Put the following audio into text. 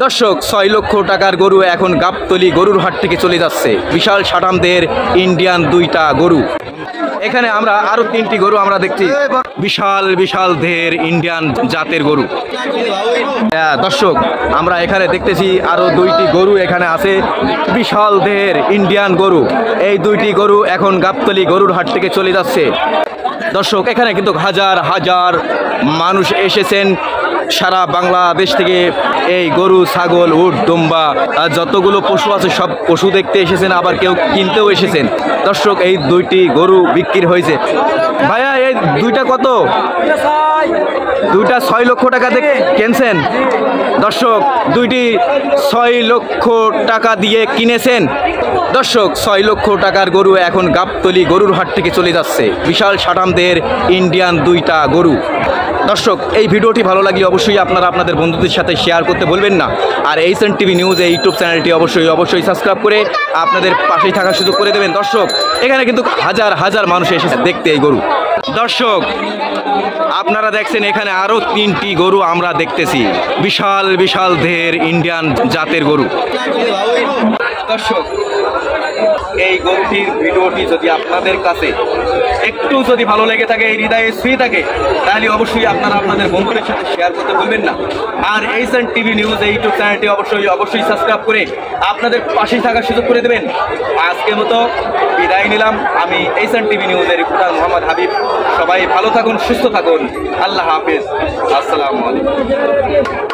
দর্শক ৬ লক্ষ টাকার গরু এখন গাবতলী গরুর হাট থেকে চলে যাচ্ছে। বিশাল সাটামদের ইন্ডিয়ান দুইটা গরু। এখানে আমরা আরো 3টি গরু আমরা দেখছি, বিশাল বিশাল দের ইন্ডিয়ান জাতের গরু। দর্শক আমরা এখানে দেখতেছি আরো 2টি গরু এখানে আছে, বিশাল দের ইন্ডিয়ান গরু। এই 2টি গরু এখন গাবতলী গরুর হাট থেকে চলে যাচ্ছে। দর্শক এখানে কিন্তু হাজার হাজার মানুষ এসেছেন সারা বাংলাদেশ থেকে। এই গরু, ছাগল, উট, দুম্বা যতগুলো পশু আছে সব পশু দেখতে এসেছেন, আবার কেউ কিনতেও এসেছেন। দর্শক এই 2টি গরু বিক্রি হয়েছে। ভাইয়া এই 2টা কত? 2টা 6 লক্ষ টাকা দিয়ে কিনছেন। দর্শক 2টি 6 লক্ষ টাকা দিয়ে কিনেছেন। দর্শক 6 লক্ষ টাকার গরু এখন গাবতলী গরুর হাট থেকে চলে যাচ্ছে। বিশাল সাটামদের ইন্ডিয়ান 2টা গরু। দর্শক এই ভিডিওটি ভালো লাগলে অবশ্যই আপনারা আপনাদের বন্ধুদের সাথে শেয়ার করতে বলবেন না। আর এইচএন টিভি নিউজ এই ইউটিউব চ্যানেলটি অবশ্যই সাবস্ক্রাইব করে আপনাদের পাশেই থাকার সুযোগ করে দেবেন। দর্শক এখানে কিন্তু হাজার হাজার মানুষ এসেছে দেখতে এই গরু। দর্শক আপনারা দেখছেন এখানে আরো 3টি গরু আমরা দেখতেছি, বিশাল বিশাল দের ইন্ডিয়ান জাতের গরু। দর্শক এই গরুটির ভিডিওটি যদি আপনাদের কাছে একটু যদি ভালো লেগে থাকে, এই হৃদয়ে ছুঁয়ে থাকে, তাহলে অবশ্যই আপনারা আপনাদের বন্ধুদের সাথে শেয়ার করতে ভুলবেন না। আর এইচএন টিভি নিউজ এই ইউটিউব চ্যানেলটি অবশ্যই সাবস্ক্রাইব করে আপনাদের পাশেই থাকার সুযোগ করে দেবেন। আজকের মতো বিদায় নিলাম। আমি এইচএন টিভি নিউজের রিপোর্টার মোহাম্মদ হাবিব। সবাই ভালো থাকুন, সুস্থ থাকুন। আল্লাহ হাফেজ। আসসালামু আলাইকুম।